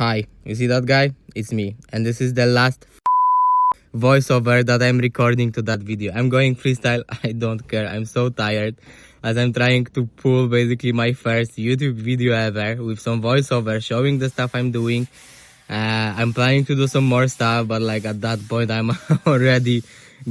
Hi, you see that guy? It's me, and this is the last voiceover that I'm recording to that video. I'm going freestyle, I don't care, I'm so tired, as I'm trying to pull basically my first YouTube video ever with some voiceover showing the stuff I'm doing. I'm planning to do some more stuff, but like at that point I'm already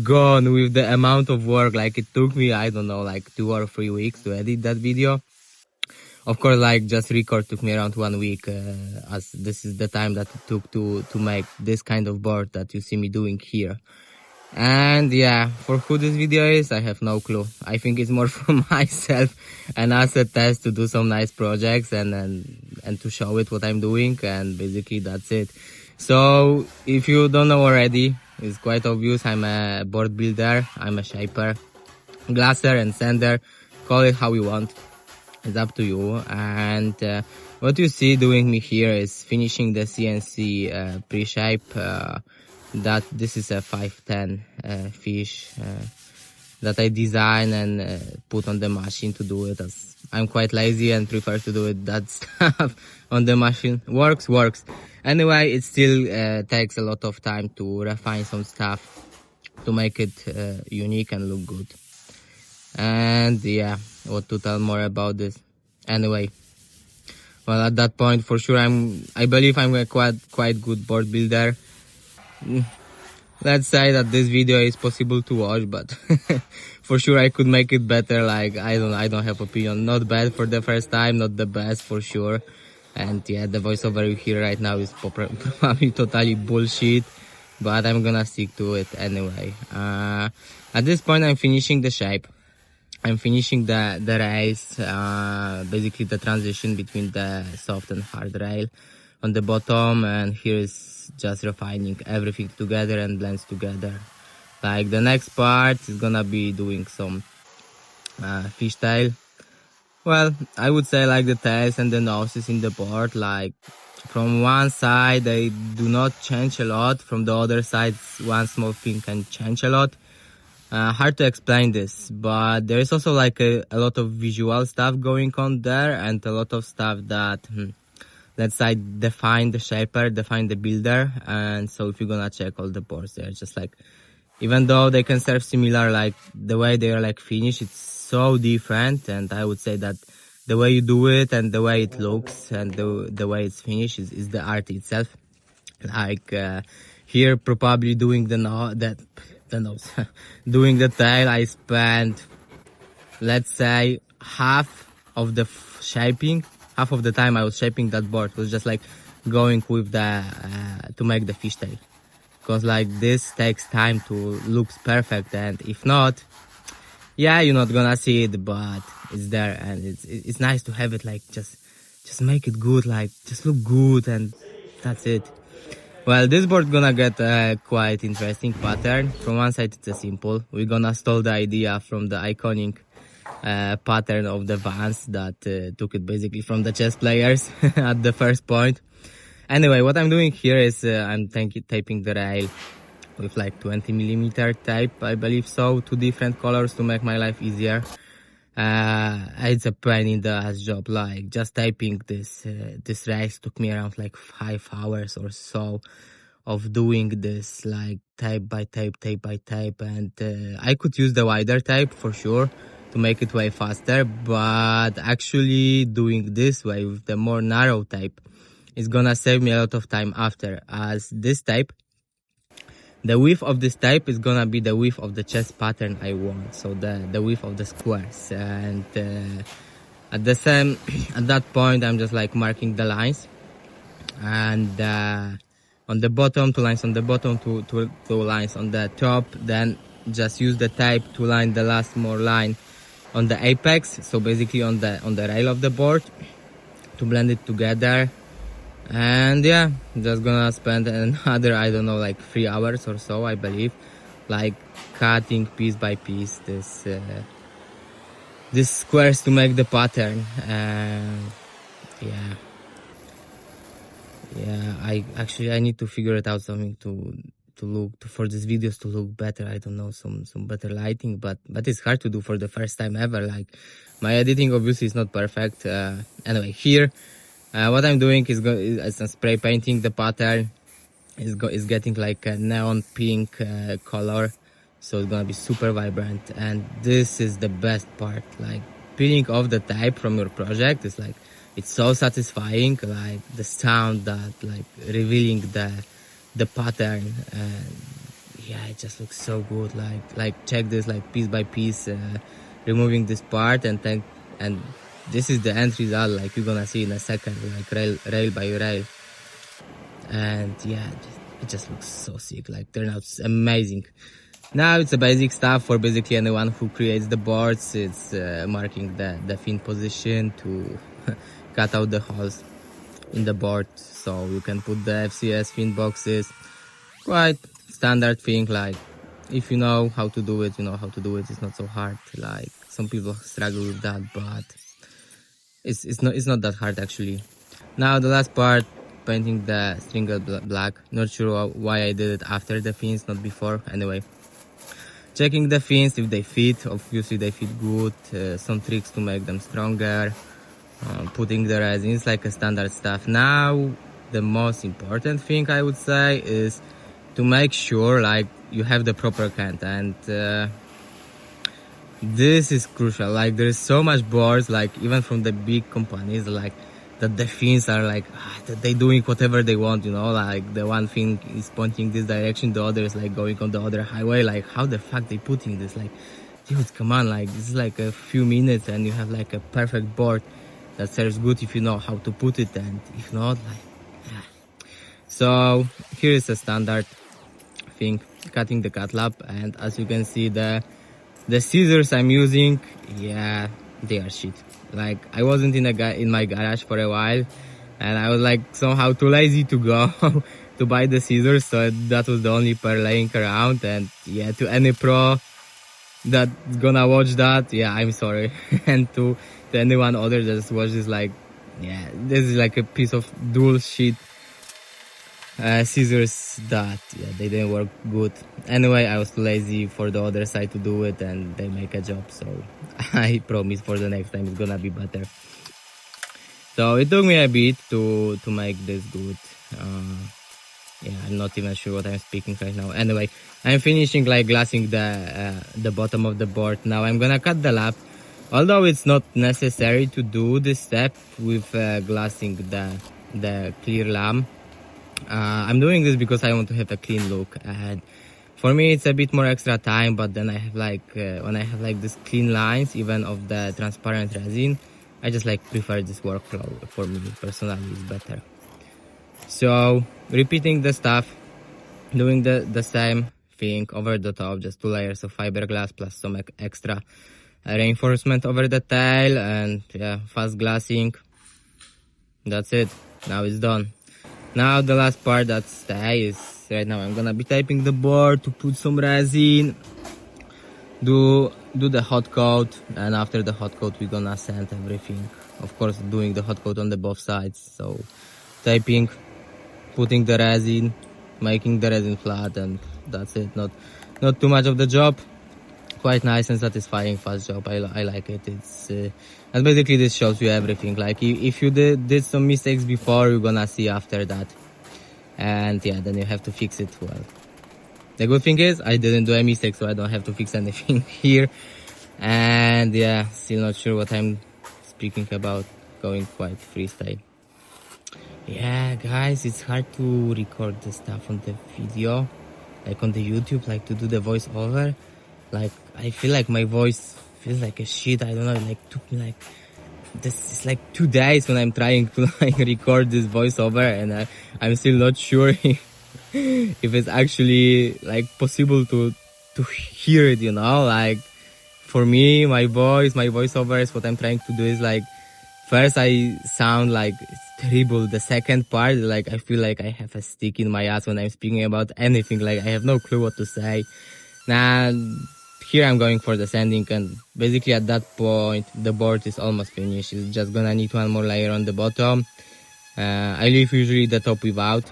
gone with the amount of work. Like it took me, I don't know, like 2 or 3 weeks to edit that video. Of course, like just record took me around 1 week, as this is the time that it took to make this kind of board that you see me doing here. And yeah, for who this video is, I have no clue. I think it's more for myself and as a test to do some nice projects and to show it what I'm doing, and basically that's it. So if you don't know already, it's quite obvious. I'm a board builder, I'm a shaper, glasser and sander, call it how you want. It's up to you. And what you see doing me here is finishing the CNC pre-shape. That this is a 510 fish that I design and put on the machine to do it, as I'm quite lazy and prefer to do it that stuff on the machine. Works. Anyway, it still takes a lot of time to refine some stuff to make it unique and look good. And yeah, what to tell more about this? Anyway, well, at that point for sure I believe I'm a quite good board builder. Let's say that this video is possible to watch, but for sure I could make it better. Like I don't have opinion. Not bad for the first time, not the best for sure. And yeah, the voiceover you hear right now is probably totally bullshit, but I'm gonna stick to it anyway. At this point I'm finishing the shape. I'm finishing the rails, basically the transition between the soft and hard rail on the bottom, and here is just refining everything together and blends together. Like the next part is gonna be doing some fishtail. Well, I would say like the tails and the noses in the board, like from one side they do not change a lot, from the other side one small thing can change a lot. Hard to explain this, but there is also like a lot of visual stuff going on there, and a lot of stuff that let's say define the shaper, define the builder. And so if you're gonna check all the boards, they're just like, even though they can serve similar, like the way they are like finished, it's so different. And I would say that the way you do it and the way it looks and the way it's finished is the art itself. Like here probably doing the nose doing the tail, I spent, let's say, half of the half of the time I was shaping that board was just like going with the to make the fishtail, because like this takes time to looks perfect, and if not, yeah, you're not gonna see it, but it's there, and it's nice to have it like just make it good, like just look good, and that's it. Well, this board gonna get a quite interesting pattern. From one side it's a simple, we're gonna steal the idea from the iconic pattern of the Vans that took it basically from the chess players at the first point. Anyway, what I'm doing here is I'm taping the rail with like 20mm tape, I believe so, 2 different colors to make my life easier. It's a pain in the ass job, like just typing this race took me around like 5 hours or so of doing this, like tape by tape, and I could use the wider tape for sure to make it way faster, but actually doing this way with the more narrow tape is gonna save me a lot of time after, as this tape, the width of this tape is gonna be the width of the chest pattern I want, so the width of the squares. And at that point I'm just like marking the lines, and on the bottom, 2 lines on the bottom, two lines on the top, then just use the tape to line the last more line on the apex, so basically on the rail of the board, to blend it together. And yeah, just gonna spend another, I don't know, like 3 hours or so, I believe, like cutting piece by piece this squares to make the pattern. And yeah, I need to figure it out, something to look for these videos to look better. I don't know, some better lighting, but it's hard to do for the first time ever. Like my editing obviously is not perfect. Anyway, here What I'm doing is spray painting the pattern. Is getting like a neon pink color, so it's gonna be super vibrant. And this is the best part, like peeling off the type from your project is like, it's so satisfying, like the sound that like revealing the pattern. And yeah, it just looks so good. Like check this, like piece by piece, removing this part, and this is the end result, like you're gonna see in a second, like rail by rail. And yeah, it just looks so sick, like turned out amazing. Now it's a basic stuff for basically anyone who creates the boards. It's marking the fin position to cut out the holes in the board, so you can put the FCS fin boxes. Quite standard thing, like if you know how to do it, you know how to do it. It's not so hard, like some people struggle with that, but it's not that hard actually. Now the last part, painting the stringer black. Not sure why I did it after the fins, not before. Anyway, checking the fins if they fit. Obviously they fit good. Some tricks to make them stronger. Putting the resin is like a standard stuff. Now the most important thing I would say is to make sure like you have the proper cant, and this is crucial. Like there's so much boards, like even from the big companies, like that the fins are like that they doing whatever they want, you know, like the one thing is pointing this direction, the other is like going on the other highway. Like how the fuck they putting this? Like dude, come on, like this is like a few minutes and you have like a perfect board that serves good if you know how to put it, and if not, like yeah. So here is a standard thing, cutting the cut lap, and as you can see the scissors I'm using, yeah, they are shit. Like I wasn't in my garage for a while, and I was like somehow too lazy to go to buy the scissors, so that was the only pair laying around. And yeah, to any pro that's gonna watch that, yeah, I'm sorry. And to anyone other that just watch this, like yeah, this is like a piece of dual shit scissors that yeah, they didn't work good. Anyway, I was too lazy for the other side to do it, and they make a job, so I promise for the next time it's gonna be better. So it took me a bit to make this good. Yeah, I'm not even sure what I'm speaking right now. Anyway, I'm finishing like glassing the bottom of the board. Now I'm gonna cut the lap, although it's not necessary to do this step with glassing the clear lamp. I'm doing this because I want to have a clean look, and for me it's a bit more extra time, but then I have like when I have like these clean lines even of the transparent resin, I just like prefer this workflow. For me personally is better. So repeating the stuff, doing the same thing over the top, just 2 layers of fiberglass plus some extra reinforcement over the tail, and yeah, fast glassing. That's it, now it's done. Now the last part that stays, right now I'm gonna be typing the board to put some resin, do the hot coat, and after the hot coat we're gonna sand everything. Of course doing the hot coat on the both sides, so typing, putting the resin, making the resin flat, and that's it. Not too much of the job. Quite nice and satisfying, fast job. I like it. It's and basically this shows you everything. Like if you did some mistakes before, you're gonna see after that, and yeah, then you have to fix it. Well, the good thing is I didn't do a mistake, so I don't have to fix anything here. And yeah, still not sure what I'm speaking about. Going quite freestyle. Yeah, guys, it's hard to record the stuff on the video, like on the YouTube, like to do the voiceover. Like I feel like my voice feels like a shit. I don't know, like took me like this is like 2 days when I'm trying to like record this voiceover, and I'm still not sure if it's actually like possible to hear it, you know. Like for me, my voiceover is what I'm trying to do is like, first I sound like it's terrible. The second part, like I feel like I have a stick in my ass when I'm speaking about anything. Like I have no clue what to say. Now here I'm going for the sanding, and basically at that point the board is almost finished. It's just gonna need 1 more layer on the bottom. I leave usually the top without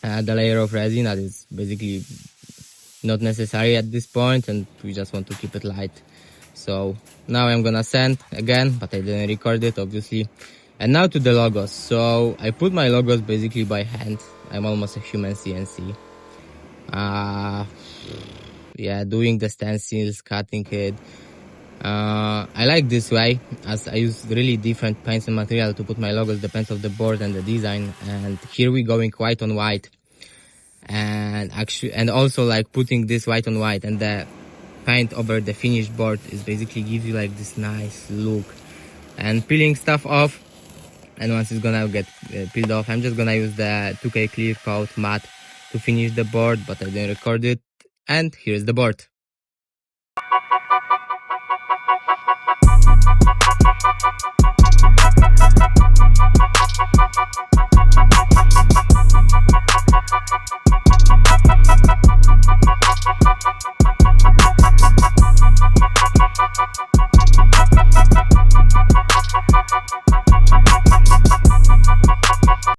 the layer of resin. That is basically not necessary at this point, and we just want to keep it light. So now I'm gonna sand again, but I didn't record it obviously. And now to the logos. So I put my logos basically by hand. I'm almost a human CNC. Yeah, doing the stencils, cutting it. I like this way, as I use really different paints and material to put my logos, depends on the board and the design. And here we going white on white, and actually, and also like putting this white on white and the paint over the finished board is basically gives you like this nice look. And peeling stuff off, and once it's gonna get peeled off, I'm just gonna use the 2K clear coat matte to finish the board, but I didn't record it. And here's the board.